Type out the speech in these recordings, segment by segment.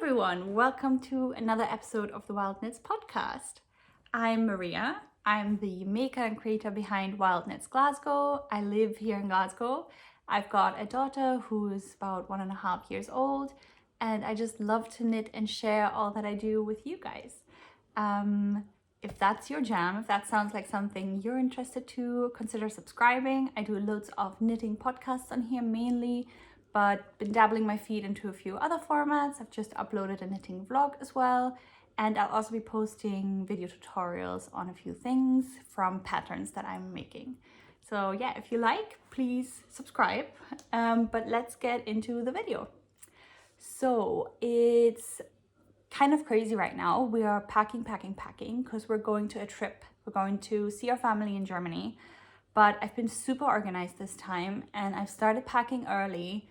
everyone, welcome to another episode of the Wild Knits podcast. I'm Maria. I'm the maker and creator behind Wild Knits Glasgow. I live here in Glasgow. I've got a daughter who is about 1.5 years old, and I just love to knit and share all that I do with you guys. If that's your jam, if that sounds like something you're interested to, consider subscribing. I do loads of knitting podcasts on here mainly, but been dabbling my feet into a few other formats. I've just uploaded a knitting vlog as well, and I'll also be posting video tutorials on a few things from patterns that I'm making. So yeah, if you like, please subscribe, but let's get into the video. So it's kind of crazy right now. We are packing because we're going to a trip. We're going to see our family in Germany, but I've been super organized this time and I've started packing early.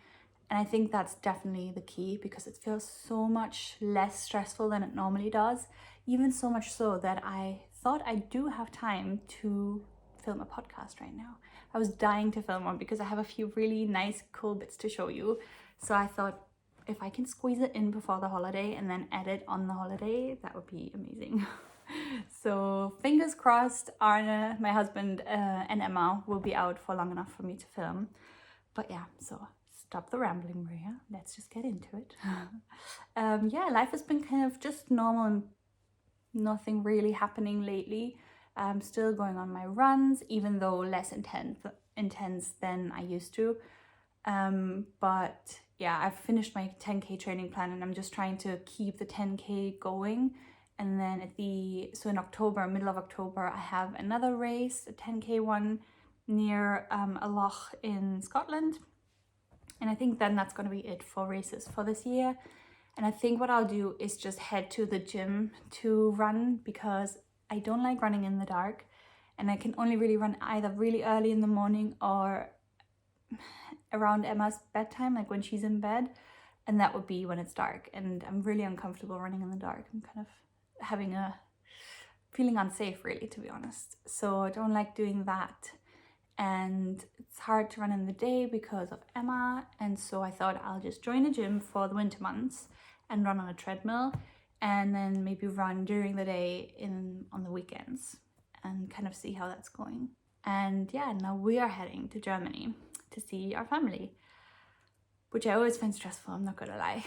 And I think that's definitely the key because it feels so much less stressful than it normally does. Even so much so that I thought I do have time to film a podcast right now. I was dying to film one because I have a few really nice, cool bits to show you. So I thought if I can squeeze it in before the holiday and then edit on the holiday, that would be amazing. So fingers crossed, Arne, my husband, and Emma will be out for long enough for me to film. But yeah, so stop the rambling, Maria. Let's just get into it. Yeah, life has been kind of just normal and nothing really happening lately. I'm still going on my runs, even though less intense than I used to. But yeah, I've finished my 10K training plan and I'm just trying to keep the 10K going. And then in October, middle of October, I have another race, a 10K one near a loch in Scotland. And I think then that's going to be it for races for this year. And I think what I'll do is just head to the gym to run because I don't like running in the dark. And I can only really run either really early in the morning or around Emma's bedtime, like when she's in bed. And that would be when it's dark. And I'm really uncomfortable running in the dark. I'm kind of feeling unsafe really, to be honest. So I don't like doing that. And it's hard to run in the day because of Emma, and so I thought I'll just join a gym for the winter months and run on a treadmill and then maybe run during the day on the weekends and kind of see how that's going. And yeah, now we are heading to Germany to see our family, which I always find stressful, I'm not gonna lie.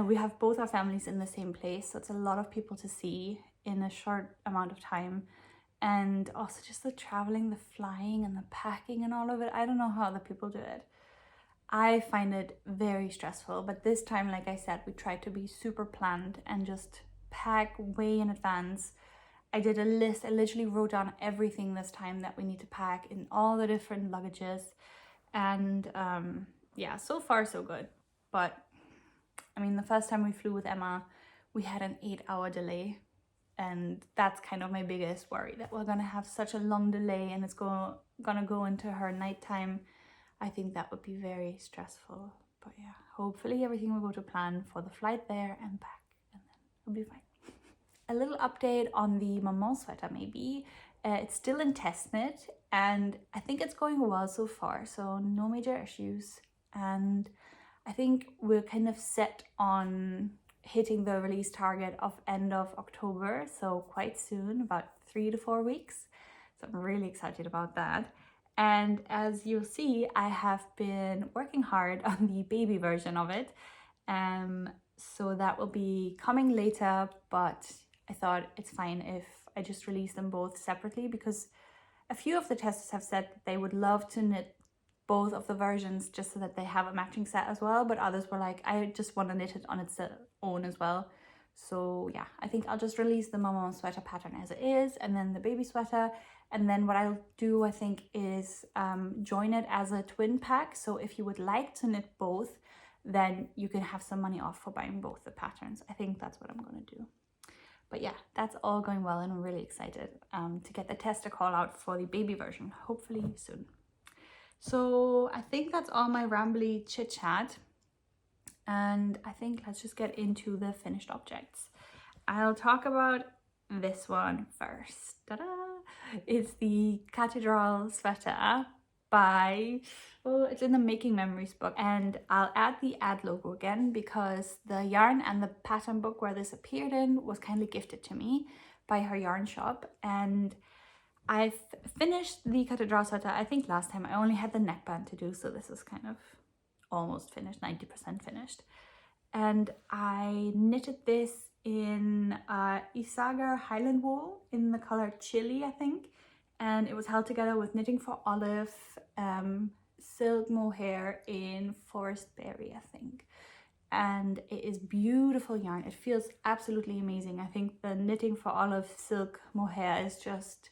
We have both our families in the same place, so it's a lot of people to see in a short amount of time. And also just the traveling, the flying and the packing and all of it. I don't know how other people do it. I find it very stressful, but this time, like I said, we tried to be super planned and just pack way in advance. I did a list. I literally wrote down everything this time that we need to pack in all the different luggages. And yeah, so far so good. But I mean, the first time we flew with Emma, we had an 8-hour delay. And that's kind of my biggest worry, that we're gonna have such a long delay and it's gonna go into her nighttime. I think that would be very stressful. But yeah, hopefully everything will go to plan for the flight there and back, and then it'll be fine. A little update on the Maman Sweater maybe. It's still in test knit and I think it's going well so far, so no major issues. And I think we're kind of set on hitting the release target of end of October, so quite soon, about 3 to 4 weeks. So I'm really excited about that. And as you'll see, I have been working hard on the baby version of it. So that will be coming later, but I thought it's fine if I just release them both separately because a few of the testers have said that they would love to knit both of the versions just so that they have a matching set as well, but others were like, I just want to knit it on its own as well. So yeah, I think I'll just release the Maman Sweater pattern as it is and then the baby sweater, and then what I'll do I think is join it as a twin pack. So if you would like to knit both, then you can have some money off for buying both the patterns. I think that's what I'm gonna do. But yeah, that's all going well and I'm really excited to get the tester call out for the baby version, hopefully soon. So I think that's all my rambly chit chat, and I think let's just get into the finished objects. I'll talk about this one first. Ta-da! It's the Catedral Sweater by, oh, it's in the Making Memories book, and I'll add the ad logo again because the yarn and the pattern book where this appeared in was kindly gifted to me by her yarn shop. And I've finished the Cathedral Sweater. I think last time I only had the neckband to do, so this is kind of almost finished, 90% finished. And I knitted this in Isager Highland Wool in the color Chili, I think. And it was held together with Knitting for Olive Silk Mohair in Forest Berry, I think. And it is beautiful yarn. It feels absolutely amazing. I think the Knitting for Olive Silk Mohair is just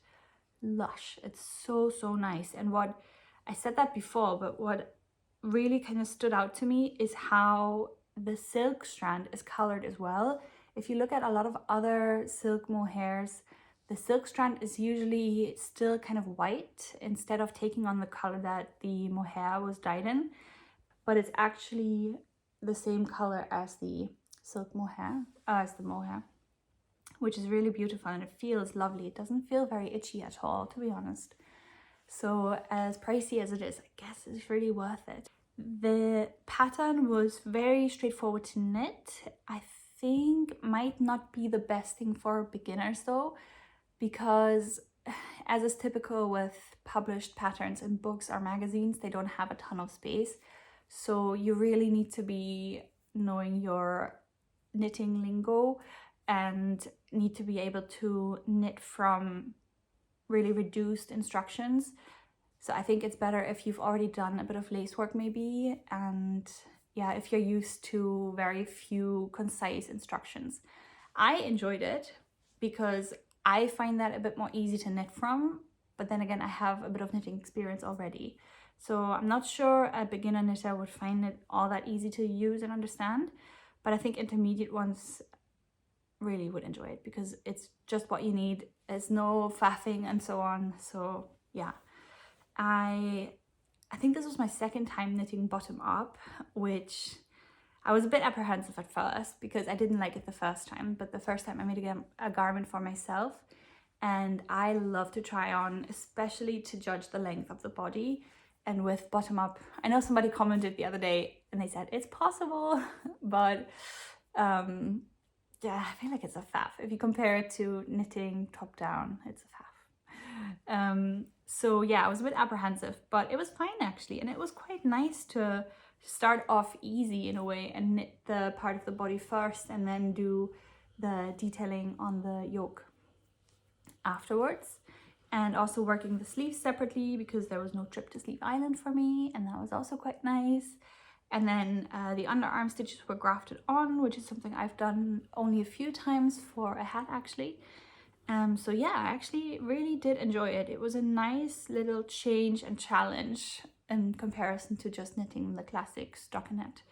lush. It's so, so nice. And what, I said that before, but what really kind of stood out to me is how the silk strand is colored as well. If you look at a lot of other silk mohairs, the silk strand is usually still kind of white instead of taking on the color that the mohair was dyed in, but it's actually the same color as the silk mohair, which is really beautiful, and it feels lovely. It doesn't feel very itchy at all, to be honest. So as pricey as it is, I guess it's really worth it. The pattern was very straightforward to knit. I think might not be the best thing for beginners though, because as is typical with published patterns in books or magazines, they don't have a ton of space. So you really need to be knowing your knitting lingo and need to be able to knit from really reduced instructions. So I think it's better if you've already done a bit of lace work maybe, and yeah, if you're used to very few concise instructions. I enjoyed it because I find that a bit more easy to knit from, but then again, I have a bit of knitting experience already. So I'm not sure a beginner knitter would find it all that easy to use and understand, but I think intermediate ones really would enjoy it because it's just what you need. There's no faffing and so on. So yeah, I think this was my second time knitting bottom up, which I was a bit apprehensive at first because I didn't like it the first time, but the first time I made a garment for myself, and I love to try on, especially to judge the length of the body. And with bottom up, I know somebody commented the other day and they said it's possible, but yeah, I feel like it's a faff. If you compare it to knitting top down, it's a faff. So yeah, I was a bit apprehensive, but it was fine actually. And it was quite nice to start off easy in a way and knit the part of the body first and then do the detailing on the yoke afterwards. And also working the sleeves separately because there was no trip to Sleeve Island for me, and that was also quite nice. And then the underarm stitches were grafted on, which is something I've done only a few times for a hat actually. So yeah, I actually really did enjoy it. It was a nice little change and challenge in comparison to just knitting the classic stockinette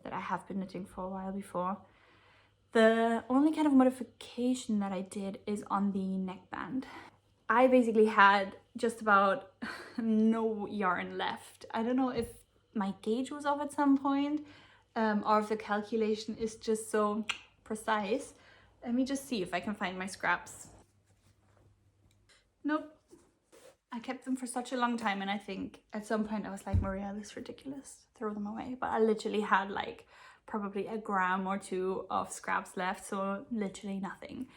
that I have been knitting for a while before. The only kind of modification that I did is on the neckband. I basically had just about no yarn left. I don't know if my gauge was off at some point or if the calculation is just so precise. Let me just see if I can find my scraps. Nope. I kept them for such a long time, and I think at some point I was like, Maria, this is ridiculous, throw them away. But I literally had like probably a gram or two of scraps left, so literally nothing.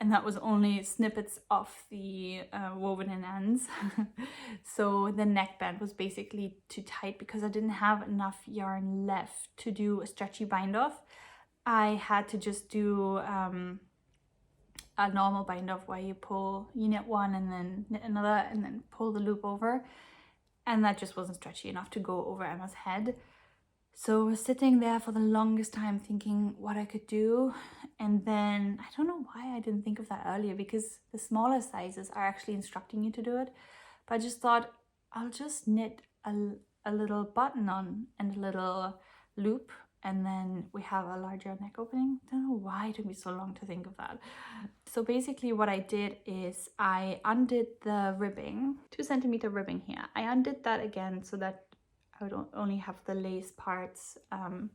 And that was only snippets of the woven in ends. So the neckband was basically too tight because I didn't have enough yarn left to do a stretchy bind off. I had to just do a normal bind off where you knit one and then knit another and then pull the loop over. And that just wasn't stretchy enough to go over Emma's head. So I was sitting there for the longest time thinking what I could do. And then I don't know why I didn't think of that earlier, because the smaller sizes are actually instructing you to do it. But I just thought I'll just knit a little button on and a little loop, and then we have a larger neck opening. I don't know why it took me so long to think of that. So basically what I did is I undid the ribbing, 2 centimeter ribbing here. I undid that again so that I would only have the lace parts on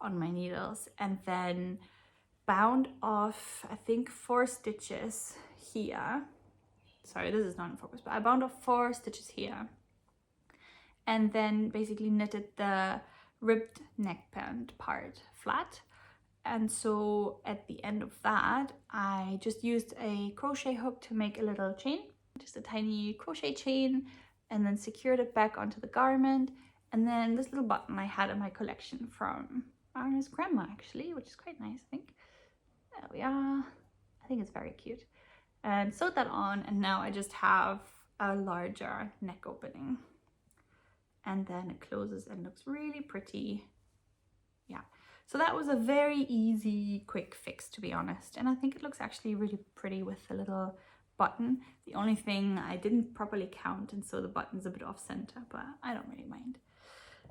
my needles, and then bound off, I think 4 stitches here. Sorry, this is not in focus, but I bound off 4 stitches here. and then basically knitted the ribbed neckband part flat. And so at the end of that, I just used a crochet hook to make a little chain, just a tiny crochet chain, and then secured it back onto the garment. And then this little button I had in my collection from Arna's grandma actually, which is quite nice, I think. There we are. I think it's very cute. And sewed that on, and now I just have a larger neck opening. And then it closes and looks really pretty. Yeah. So that was a very easy, quick fix, to be honest. And I think it looks actually really pretty with the little button. The only thing I didn't properly count, and so the button's a bit off center, but I don't really mind.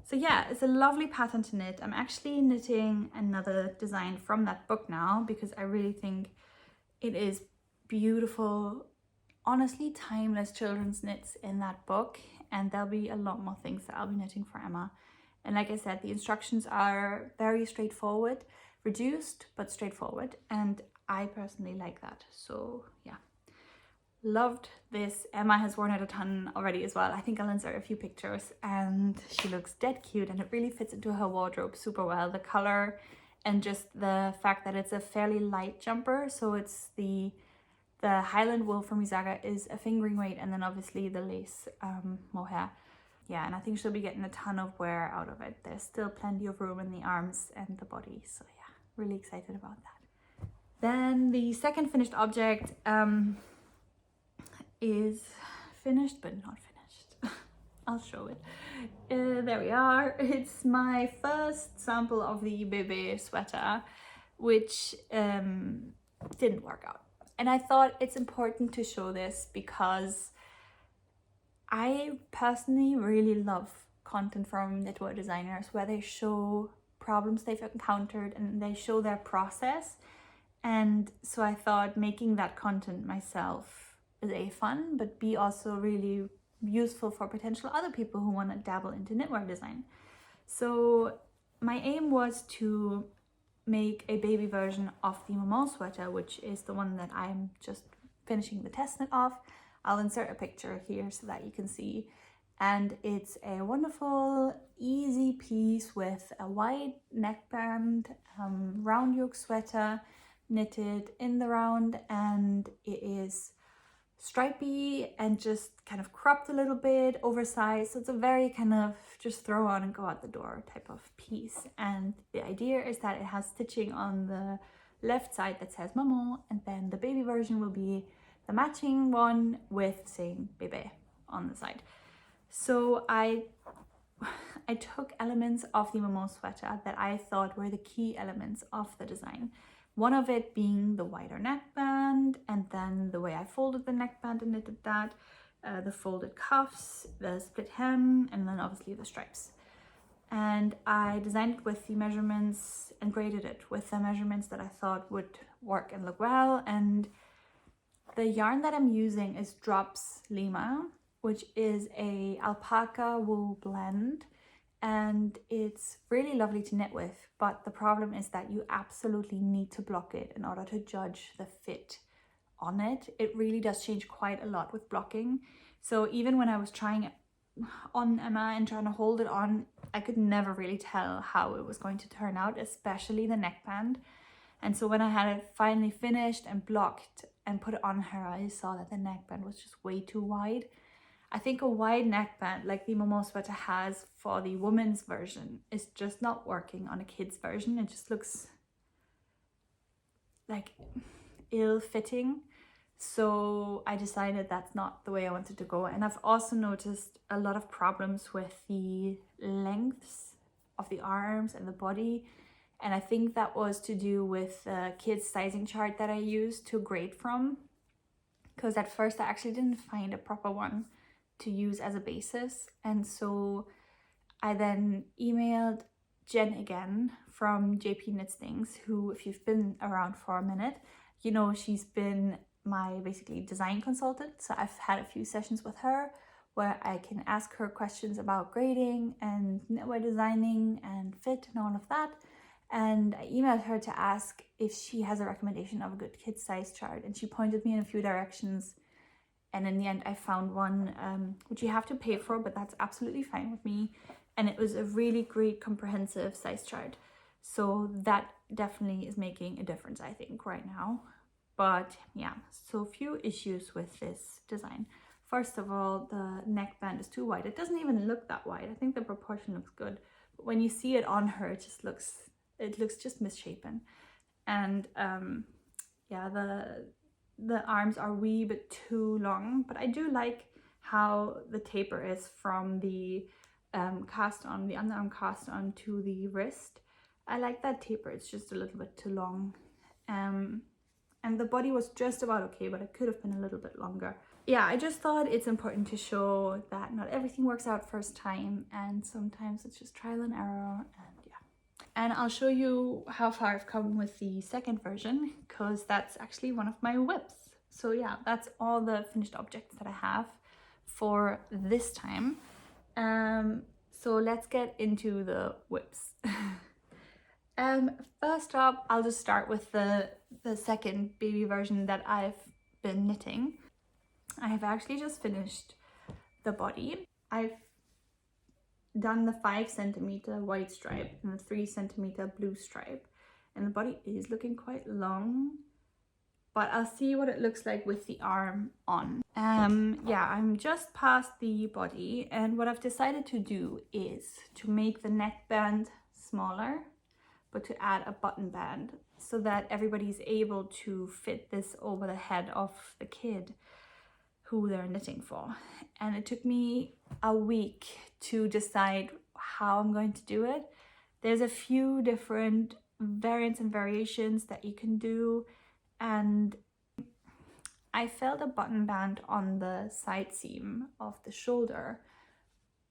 So yeah, it's a lovely pattern to knit. I'm actually knitting another design from that book now because I really think it is beautiful, honestly timeless children's knits in that book, and there'll be a lot more things that I'll be knitting for Emma. And like I said, the instructions are very straightforward, reduced but straightforward, and I personally like that. So yeah, loved this. Emma has worn it a ton already as well. I think I'll insert a few pictures, and she looks dead cute, and it really fits into her wardrobe super well. The color and just the fact that it's a fairly light jumper, so it's the Highland wool from Isager is a fingering weight, and then obviously the lace mohair. Yeah, and I think she'll be getting a ton of wear out of it. There's still plenty of room in the arms and the body, so yeah, really excited about that. Then the second finished object is finished but not finished. I'll show it. There we are. It's my first sample of the Bébé Sweater, which didn't work out. And I thought it's important to show this because I personally really love content from knitwear designers where they show problems they've encountered and they show their process. And so I thought making that content myself is A, fun, but B, also really useful for potential other people who want to dabble into knitwear design. So my aim was to make a baby version of the Maman Sweater, which is the one that I'm just finishing the test knit of. I'll insert a picture here so that you can see. And it's a wonderful, easy piece with a wide neckband, round yoke sweater knitted in the round, and it is stripy and just kind of cropped a little bit, oversized. So it's a very kind of just throw on and go out the door type of piece. And the idea is that it has stitching on the left side that says Maman, and then the baby version will be the matching one with saying Bébé on the side. So I took elements of the Maman Sweater that I thought were the key elements of the design. One of it being the wider neckband, and then the way I folded the neckband and knitted that, the folded cuffs, the split hem, and then obviously the stripes. And I designed it with the measurements and graded it with the measurements that I thought would work and look well. And the yarn that I'm using is Drops Lima, which is a alpaca wool blend. And it's really lovely to knit with, but the problem is that you absolutely need to block it in order to judge the fit on it. It really does change quite a lot with blocking. So even when I was trying it on Emma and trying to hold it on, I could never really tell how it was going to turn out, especially the neckband. And so when I had it finally finished and blocked and put it on her, I saw that the neckband was just way too wide. I think a wide neckband like the Maman Sweater has for the women's version is just not working on a kid's version. It just looks like ill-fitting. So I decided that's not the way I wanted to go. And I've also noticed a lot of problems with the lengths of the arms and the body. And I think that was to do with the kids sizing chart that I used to grade from. Because at first I actually didn't find a proper one to use as a basis, and so I then emailed Jen again from JP Knits Things, who, if you've been around for a minute, you know she's been my basically design consultant. So I've had a few sessions with her where I can ask her questions about grading and knitwear designing and fit and all of that. And I emailed her to ask if she has a recommendation of a good kid size chart, and she pointed me in a few directions. And in the end, I found one which you have to pay for, but that's absolutely fine with me. And it was a really great comprehensive size chart. So that definitely is making a difference, I think, right now. But yeah, so few issues with this design. First of all, the neckband is too wide. It doesn't even look that wide. I think the proportion looks good. But when you see it on her, it looks just misshapen. And yeah, the arms are wee bit too long, but I do like how the taper is from the cast on, the underarm cast on to the wrist. I like that taper. It's just a little bit too long. And the body was just about okay, but it could have been a little bit longer. Yeah, I just thought it's important to show that not everything works out first time, and sometimes it's just trial and error. And yeah, and I'll show you how far I've come with the second version, because that's actually one of my whips. So yeah, that's all the finished objects that I have for this time. So let's get into the whips. First up, I'll just start with the second baby version that I've been knitting. I have actually just finished the body. I've done the 5 centimeter white stripe and the 3 centimeter blue stripe, and the body is looking quite long, but I'll see what it looks like with the arm on. Yeah, I'm just past the body, and what I've decided to do is to make the neckband smaller, but to add a button band so that everybody's able to fit this over the head of the kid who they're knitting for. And it took me a week to decide how I'm going to do it. There's a few different variants and variations that you can do, and I felt a button band on the side seam of the shoulder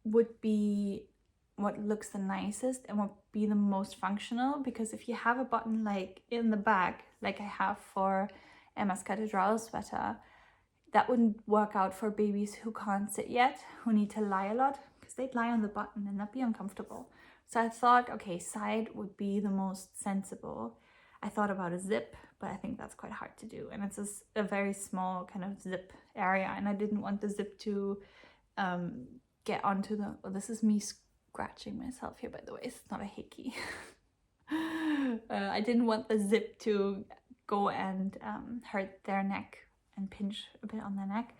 would be what looks the nicest and would be the most functional, because if you have a button like in the back, like I have for Emma's Cathedral Sweater, that wouldn't work out for babies who can't sit yet, who need to lie a lot, because they'd lie on the button and that'd be uncomfortable. So I thought, okay, side would be the most sensible. I thought about a zip, but I think that's quite hard to do, and it's a very small kind of zip area, and I didn't want the zip to get onto the, oh, this is me scratching myself here, by the way, it's not a hickey. I didn't want the zip to go and hurt their neck and pinch a bit on their neck.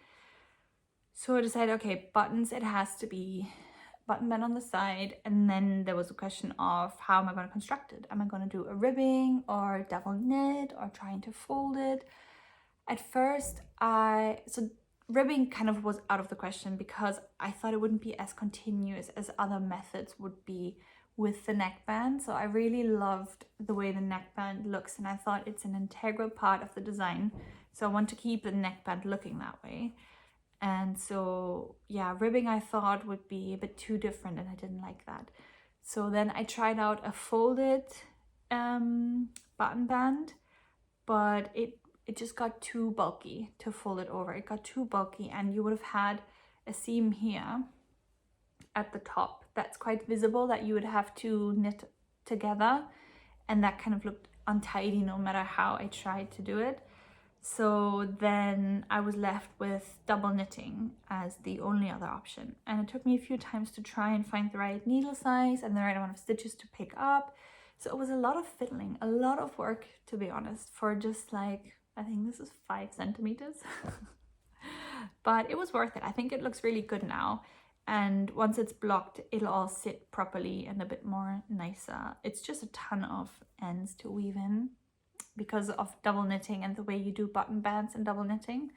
So I decided, okay, buttons, it has to be button band on the side. And then there was a question of how am I going to construct it? Am I going to do a ribbing or double knit or trying to fold it? At first, so ribbing kind of was out of the question, because I thought it wouldn't be as continuous as other methods would be with the neckband. So I really loved the way the neckband looks, and I thought it's an integral part of the design. So I want to keep the neckband looking that way. And so yeah, ribbing I thought would be a bit too different, and I didn't like that. So then I tried out a folded button band, but it just got too bulky to fold it over. It got too bulky, and you would have had a seam here at the top that's quite visible that you would have to knit together, and that kind of looked untidy no matter how I tried to do it. So then I was left with double knitting as the only other option, and it took me a few times to try and find the right needle size and the right amount of stitches to pick up. So it was a lot of fiddling, a lot of work, to be honest, for just like, I think this is 5 centimeters. But it was worth it. I think it looks really good now, and once it's blocked, it'll all sit properly and a bit more nicer. It's just a ton of ends to weave in because of double knitting and the way you do button bands and double knitting.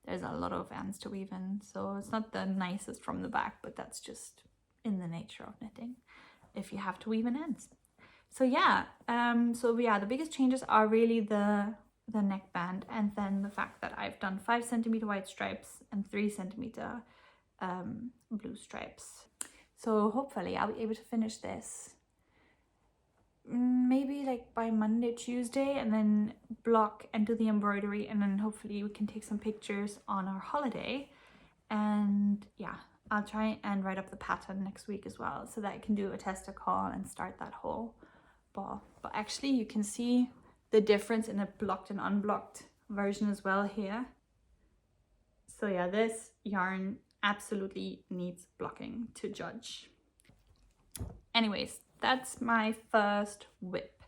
There's a lot of ends to weave in, so it's not the nicest from the back, but that's just in the nature of knitting if you have to weave in ends. So yeah, the biggest changes are really the neckband, and then the fact that I've done 5 centimeter white stripes and 3 centimeter blue stripes. So hopefully I'll be able to finish this maybe like by Monday, Tuesday, and then block and do the embroidery, and then hopefully we can take some pictures on our holiday. And yeah, I'll try and write up the pattern next week as well, so that I can do a tester call and start that whole ball. But actually you can see the difference in a blocked and unblocked version as well here. So yeah, this yarn absolutely needs blocking to judge. Anyways, that's my first whip.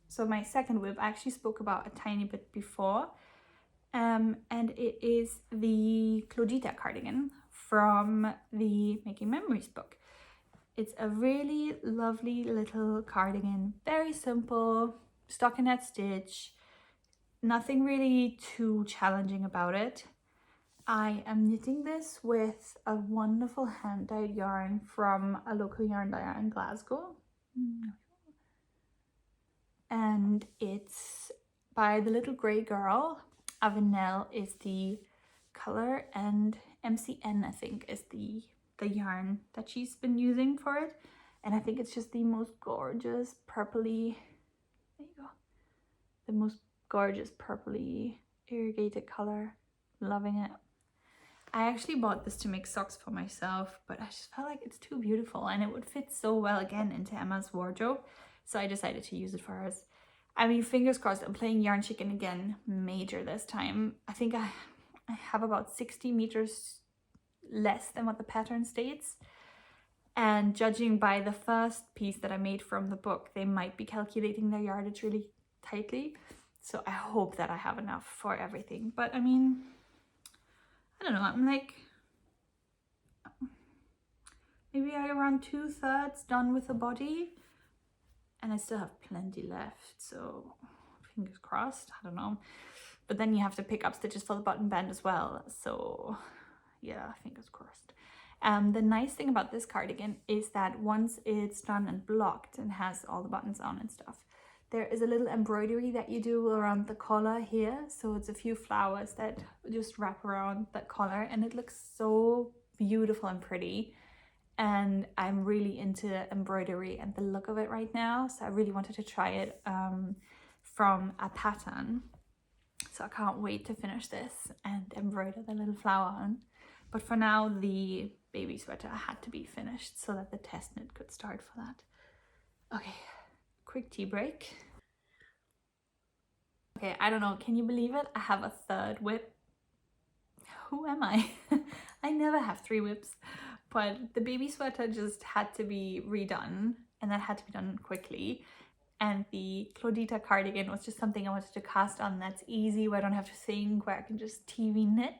So my second whip I actually spoke about a tiny bit before, and it is the Claudia cardigan from the Making Memories book. It's a really lovely little cardigan, very simple, stockinette stitch, nothing really too challenging about it. I am knitting this with a wonderful hand-dyed yarn from a local yarn dyer in Glasgow. And it's by the Little Grey Girl. Avenel is the color, and MCN I think is the yarn that she's been using for it. And I think it's just the most gorgeous purpley, there you go, the most gorgeous purpley irrigated color. Loving it. I actually bought this to make socks for myself, but I just felt like it's too beautiful and it would fit so well again into Emma's wardrobe. So I decided to use it for hers. I mean, fingers crossed, I'm playing Yarn Chicken again major this time. I think I have about 60 meters less than what the pattern states. And judging by the first piece that I made from the book, they might be calculating their yardage really tightly. So I hope that I have enough for everything. But I mean, I don't know, I'm like maybe around 2/3 done with the body, and I still have plenty left, so fingers crossed. I don't know, but then you have to pick up stitches for the button band as well, so yeah, fingers crossed. The nice thing about this cardigan is that once it's done and blocked and has all the buttons on and stuff, there is a little embroidery that you do around the collar here. So it's a few flowers that just wrap around that collar, and it looks so beautiful and pretty. And I'm really into embroidery and the look of it right now. So I really wanted to try it from a pattern. So I can't wait to finish this and embroider the little flower on. But for now, the baby sweater had to be finished so that the test knit could start for that. Okay. Quick tea break. Okay, I don't know, can you believe it? I have a third whip. Who am I? I never have 3 whips, but the baby sweater just had to be redone, and that had to be done quickly. And the Claudia cardigan was just something I wanted to cast on that's easy, where I don't have to think, where I can just TV knit.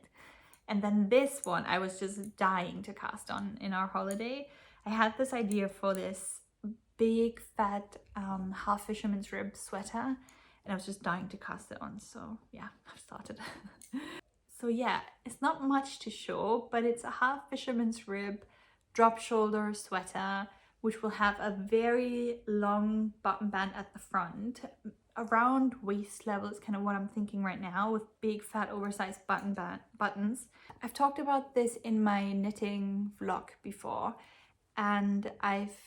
And then this one I was just dying to cast on in our holiday. I had this idea for this big fat half fisherman's rib sweater, and I was just dying to cast it on, so yeah, I've started. So yeah, it's not much to show, but it's a half fisherman's rib drop shoulder sweater, which will have a very long button band at the front, around waist level is kind of what I'm thinking right now, with big fat oversized buttons. I've talked about this in my knitting vlog before, and I've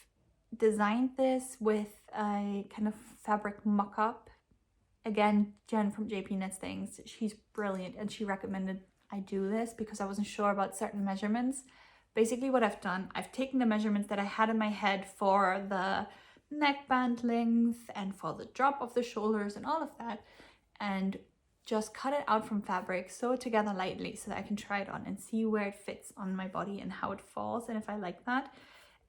designed this with a kind of fabric mock-up. Again, Jen from JP Knits Things, she's brilliant, and she recommended I do this because I wasn't sure about certain measurements. Basically what I've done, I've taken the measurements that I had in my head for the neckband length and for the drop of the shoulders and all of that, and just cut it out from fabric, sew it together lightly so that I can try it on and see where it fits on my body and how it falls and if I like that.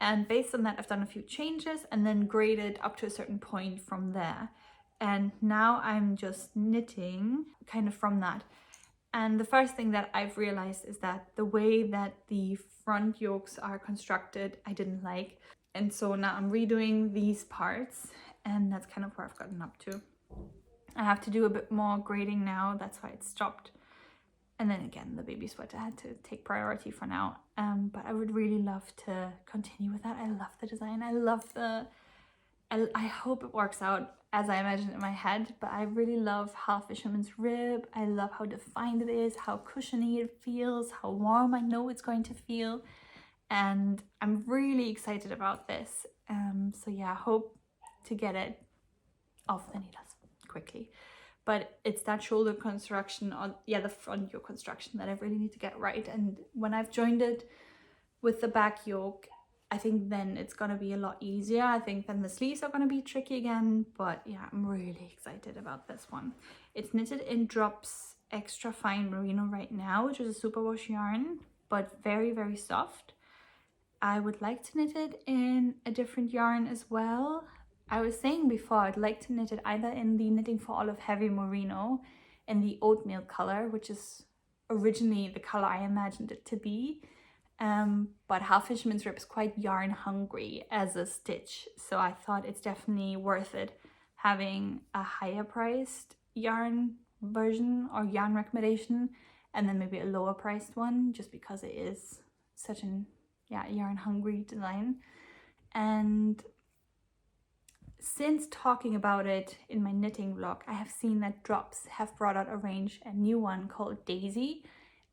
And based on that, I've done a few changes and then graded up to a certain point from there. And now I'm just knitting kind of from that. And the first thing that I've realized is that the way that the front yokes are constructed, I didn't like. And so now I'm redoing these parts, and that's kind of where I've gotten up to. I have to do a bit more grading now, that's why it stopped. And then again, the baby sweater had to take priority for now. But I would really love to continue with that. I love the design. I love I hope it works out as I imagined in my head, but I really love half fisherman's rib. I love how defined it is, how cushiony it feels, how warm I know it's going to feel. And I'm really excited about this. So yeah, I hope to get it off the needles quickly. But it's that shoulder construction, or yeah, the front yoke construction that I really need to get right. And when I've joined it with the back yoke, I think then it's gonna be a lot easier. I think then the sleeves are gonna be tricky again, but yeah, I'm really excited about this one. It's knitted in Drops extra fine merino right now, which is a superwash yarn, but very, very soft. I would like to knit it in a different yarn as well. I was saying before, I'd like to knit it either in the Knitting for Olive Heavy Merino in the oatmeal color, which is originally the color I imagined it to be. But Half Fisherman's Rib is quite yarn hungry as a stitch, so I thought it's definitely worth it having a higher priced yarn version or yarn recommendation, and then maybe a lower priced one, just because it is such an yarn hungry design. And since talking about it in my knitting vlog, I have seen that Drops have brought out a new one called Daisy,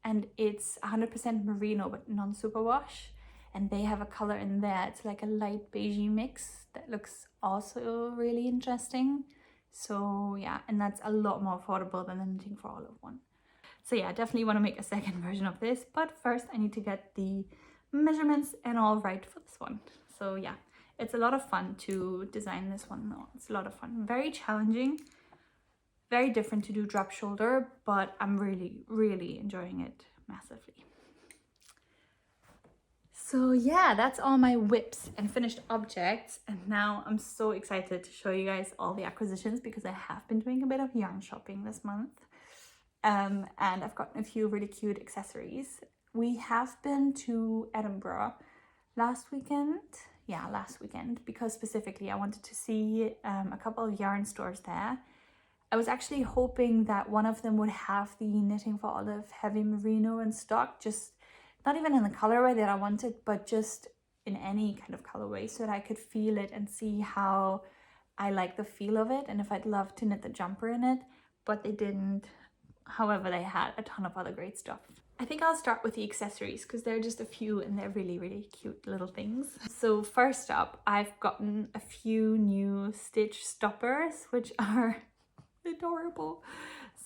and it's 100% merino but non-superwash, and they have a color in there. It's like a light beigey mix that looks also really interesting. So yeah, and that's a lot more affordable than the Knitting for Olive one. So yeah, definitely want to make a second version of this, but first I need to get the measurements and all right for this one. So yeah, it's a lot of fun to design this one though. It's a lot of fun, very challenging, very different to do drop shoulder, but I'm really, really enjoying it massively. So yeah, that's all my whips and finished objects, and now I'm so excited to show you guys all the acquisitions, because I have been doing a bit of yarn shopping this month, and I've gotten a few really cute accessories. We have been to Edinburgh last weekend, because specifically I wanted to see a couple of yarn stores there. I was actually hoping that one of them would have the Knitting for Olive Heavy Merino in stock, just not even in the colorway that I wanted, but just in any kind of colorway, so that I could feel it and see how I like the feel of it and if I'd love to knit the jumper in it, but they didn't. However, they had a ton of other great stuff. I think I'll start with the accessories, because they're just a few and they're really, really cute little things. So first up, I've gotten a few new stitch stoppers, which are adorable.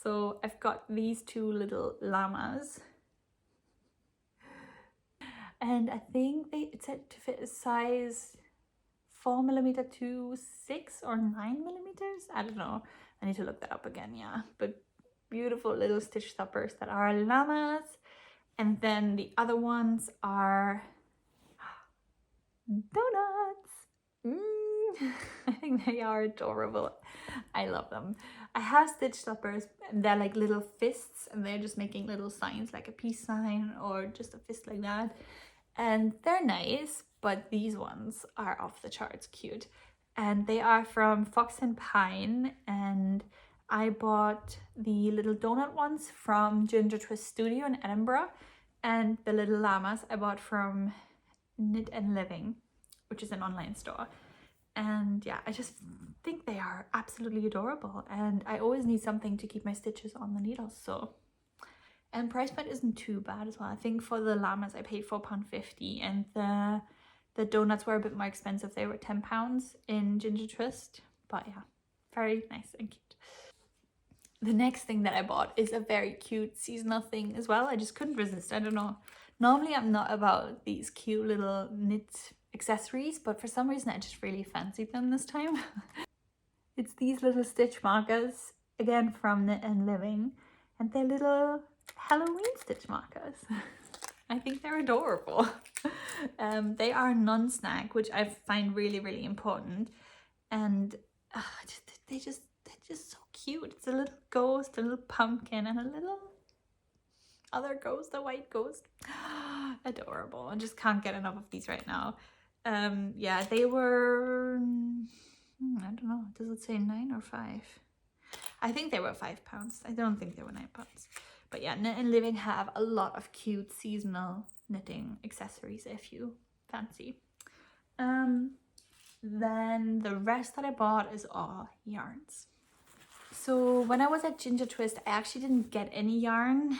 So I've got these two little llamas, and I think it's said to fit a size 4mm to 6 or 9mm. I don't know, I need to look that up again. Yeah, but beautiful little stitch stoppers that are llamas. And then the other ones are donuts. I think they are adorable. I love them. I have stitch stoppers, and they're like little fists, and they're just making little signs like a peace sign or just a fist like that. And they're nice, but these ones are off the charts cute. And they are from Fox and Pine, and I bought the little donut ones from Ginger Twist Studio in Edinburgh, and the little llamas I bought from Knit and Living, which is an online store. And yeah, I just think they are absolutely adorable, and I always need something to keep my stitches on the needles. So, and price point isn't too bad as well. I think for the llamas I paid £4.50, and the donuts were a bit more expensive. They were £10 in Ginger Twist, but yeah, very nice and cute. The next thing that I bought is a very cute seasonal thing as well. I just couldn't resist. I don't know. Normally I'm not about these cute little knit accessories, but for some reason I just really fancied them this time. It's these little stitch markers, again from Knit and Living, and they're little Halloween stitch markers. I think they're adorable. They are non-snag, which I find really, really important, and they're just so cute. It's a little ghost, a little pumpkin, and a little other ghost, a white ghost. Adorable. I just can't get enough of these right now. Yeah, they were, I don't know, does it say 9 or 5? I think they were £5. I don't think they were £9. But yeah, Knit and Living have a lot of cute seasonal knitting accessories if you fancy. Then the rest that I bought is all yarns. So when I was at Ginger Twist, I actually didn't get any yarn.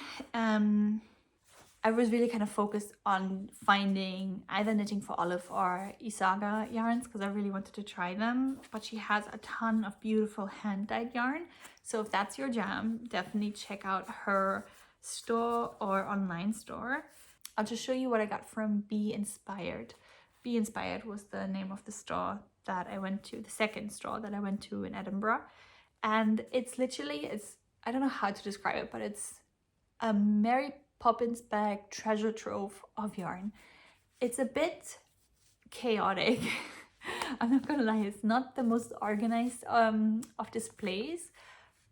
I was really kind of focused on finding either Knitting for Olive or Isager yarns, because I really wanted to try them. But she has a ton of beautiful hand-dyed yarn. So if that's your jam, definitely check out her store or online store. I'll just show you what I got from Be Inspired. Be Inspired was the name of the store that I went to, the second store that I went to in Edinburgh. And it's literally, it's I don't know how to describe it, but it's a Mary Poppins bag treasure trove of yarn. It's a bit chaotic. I'm not gonna lie, it's not the most organized of displays,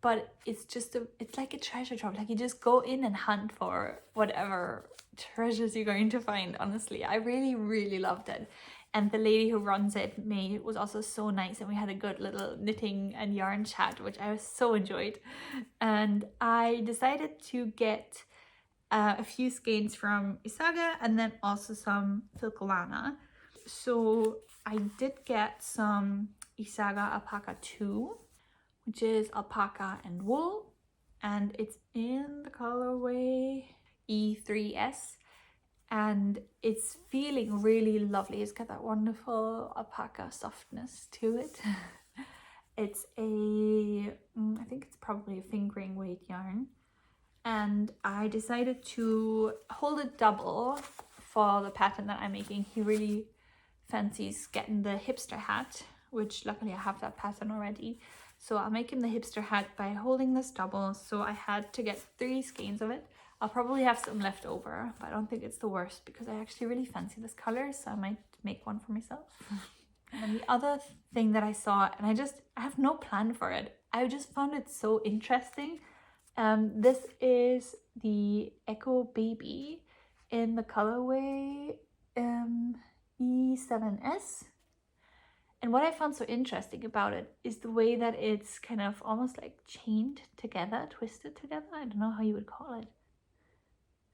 but it's like a treasure trove. Like you just go in and hunt for whatever treasures you're going to find. Honestly, I really loved it. And the lady who runs it, May, was also so nice, and we had a good little knitting and yarn chat, which I so enjoyed. And I decided to get a few skeins from Isager and then also some Filcolana. So I did get some Isager Alpaca 2, which is alpaca and wool, and it's in the colorway E3S, and it's feeling really lovely. It's got that wonderful alpaca softness to it. It's I think it's probably a fingering weight yarn, and I decided to hold it double for the pattern that I'm making. He really fancies getting the hipster hat, which luckily I have that pattern already. So I'll make him the hipster hat by holding this double. So I had to get 3 skeins of it. I'll probably have some left over, but I don't think it's the worst because I actually really fancy this color, so I might make one for myself. And the other thing that I saw, and I have no plan for it, I just found it so interesting. This is the Echo Baby in the colorway E7S. And what I found so interesting about it is the way that it's kind of almost like chained together, twisted together. I don't know how you would call it.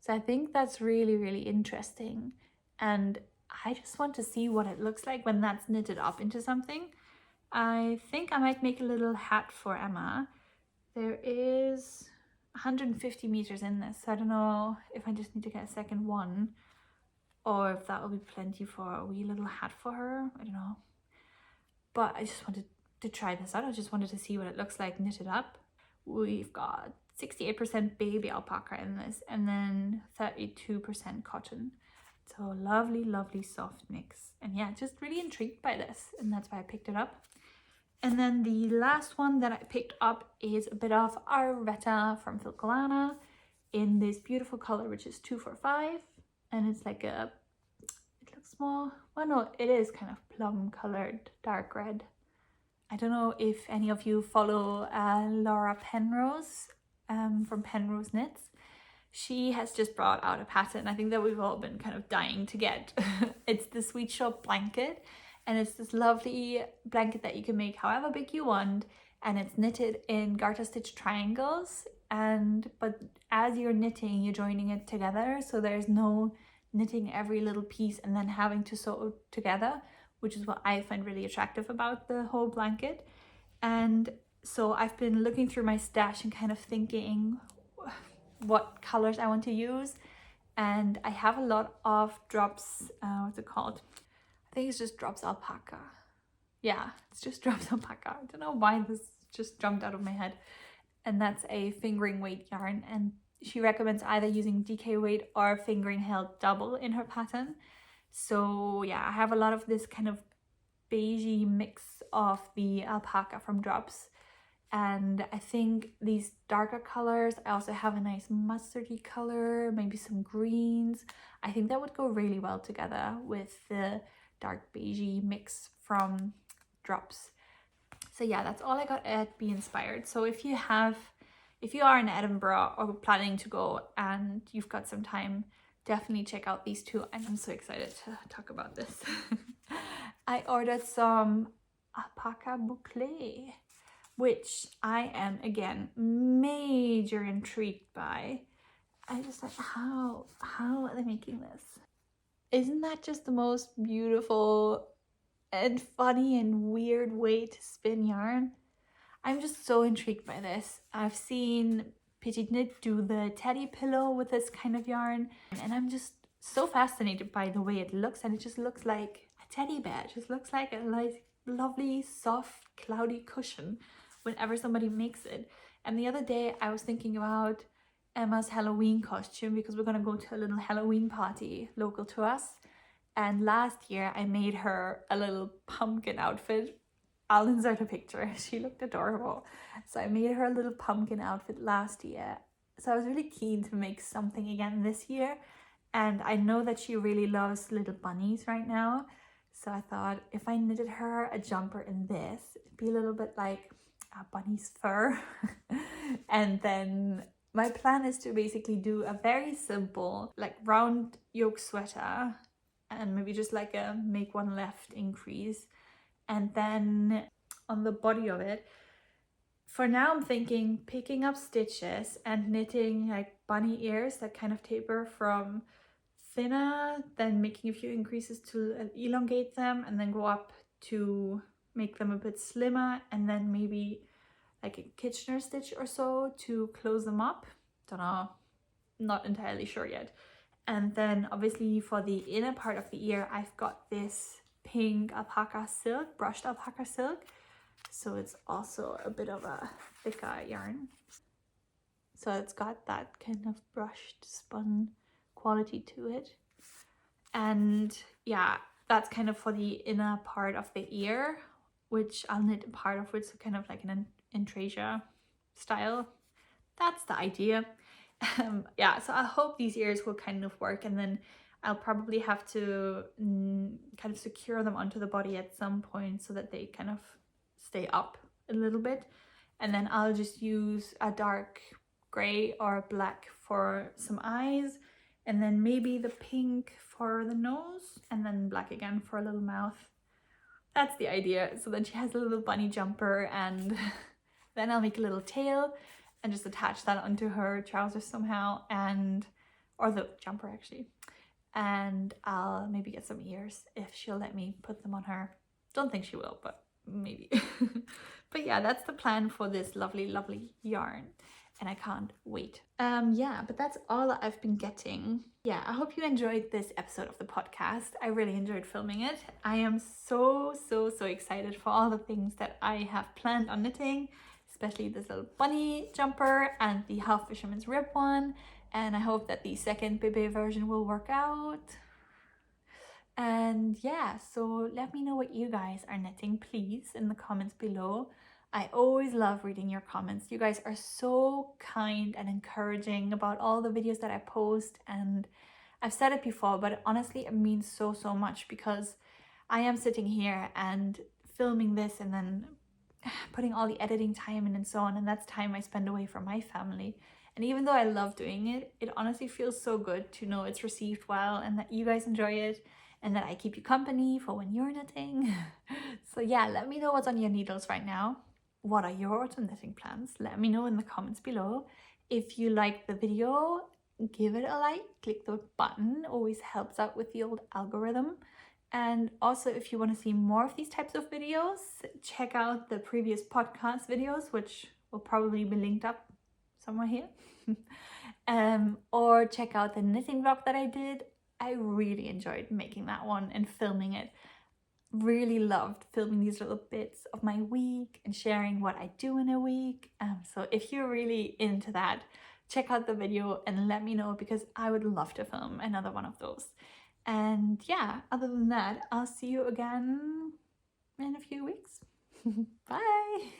So I think that's really interesting. And I just want to see what it looks like when that's knitted up into something. I think I might make a little hat for Emma. There is 150 meters in this. So I don't know if I just need to get a second one or if that will be plenty for a wee little hat for her. I don't know. But I just wanted to try this out. I just wanted to see what it looks like knitted up. We've got 68% baby alpaca in this and then 32% cotton. So lovely soft mix. And yeah, just really intrigued by this, and that's why I picked it up. And then the last one that I picked up is a bit of Arvetta from Filcolana in this beautiful color, which is 245. And it's like it looks more, well no, it is kind of plum colored, dark red. I don't know if any of you follow Laura Penrose from Penrose Knits. She has just brought out a pattern I think that we've all been kind of dying to get. It's the Sweet Shop blanket, and it's this lovely blanket that you can make however big you want, and it's knitted in garter stitch triangles, but as you're knitting you're joining it together, so there's no knitting every little piece and then having to sew it together, which is what I find really attractive about the whole blanket. And so I've been looking through my stash and kind of thinking what colors I want to use, and I have a lot of Drops, what's it called? I think it's just Drops Alpaca. Yeah, it's just Drops Alpaca. I don't know why this just jumped out of my head. And that's a fingering weight yarn, and she recommends either using DK weight or fingering held double in her pattern. So yeah, I have a lot of this kind of beigey mix of the alpaca from Drops. And I think these darker colors, I also have a nice mustardy color, maybe some greens. I think that would go really well together with the dark beigey mix from Drops. So yeah, that's all I got at Be Inspired. So if you are in Edinburgh or planning to go and you've got some time, definitely check out these two. And I'm so excited to talk about this. I ordered some alpaca boucle, which I am again major intrigued by. I just like, how are they making this? Isn't that just the most beautiful and funny and weird way to spin yarn? I'm just so intrigued by this. I've seen Petit Knit do the teddy pillow with this kind of yarn, and I'm just so fascinated by the way it looks, and it just looks like a teddy bear. It just looks like a lovely soft cloudy cushion whenever somebody makes it. And the other day I was thinking about Emma's Halloween costume because we're gonna go to a little Halloween party local to us, and last year I made her a little pumpkin outfit I'll insert a picture. She looked adorable. So I made her a little pumpkin outfit last year. So I was really keen to make something again this year. And I know that she really loves little bunnies right now. So I thought if I knitted her a jumper in this, it'd be a little bit like a bunny's fur. And then my plan is to basically do a very simple, like round yoke sweater, and maybe just like a make one left increase. And then on the body of it, for now I'm thinking picking up stitches and knitting like bunny ears that kind of taper from thinner, then making a few increases to elongate them, and then go up to make them a bit slimmer, and then maybe like a Kitchener stitch or so to close them up. Don't know, not entirely sure yet. And then obviously for the inner part of the ear, I've got this pink alpaca silk, brushed alpaca silk. So it's also a bit of a thicker yarn. So it's got that kind of brushed spun quality to it. And yeah, that's kind of for the inner part of the ear, which I'll knit a part of which, so kind of like an intrasia style. That's the idea. Yeah, so I hope these ears will kind of work, and then I'll probably have to kind of secure them onto the body at some point so that they kind of stay up a little bit. And then I'll just use a dark gray or black for some eyes, and then maybe the pink for the nose, and then black again for a little mouth. That's the idea. So then she has a little bunny jumper, and then I'll make a little tail and just attach that onto her trousers somehow, and or the jumper actually. And I'll maybe get some ears if she'll let me put them on her. Don't think she will, but maybe. But yeah, that's the plan for this lovely, lovely yarn, and I can't wait. Yeah, but that's all that I've been getting. Yeah, I hope you enjoyed this episode of the podcast. I really enjoyed filming it. I am so excited for all the things that I have planned on knitting, especially this little bunny jumper and the half fisherman's rib one. And I hope that the second Bébé version will work out. And yeah, so let me know what you guys are knitting, please, in the comments below. I always love reading your comments. You guys are so kind and encouraging about all the videos that I post, and I've said it before, but honestly it means so much, because I am sitting here and filming this and then putting all the editing time in and so on, and that's time I spend away from my family. And even though I love doing it, it honestly feels so good to know it's received well and that you guys enjoy it, and that I keep you company for when you're knitting. So yeah, let me know what's on your needles right now. What are your autumn knitting plans? Let me know in the comments below. If you like the video, give it a like, click the button, always helps out with the old algorithm. And also, if you want to see more of these types of videos, check out the previous podcast videos, which will probably be linked up somewhere here. Or check out the knitting vlog that I did. I really enjoyed making that one and filming it. Really loved filming these little bits of my week and sharing what I do in a week. So if you're really into that, check out the video and let me know, because I would love to film another one of those. And yeah, other than that, I'll see you again in a few weeks. Bye!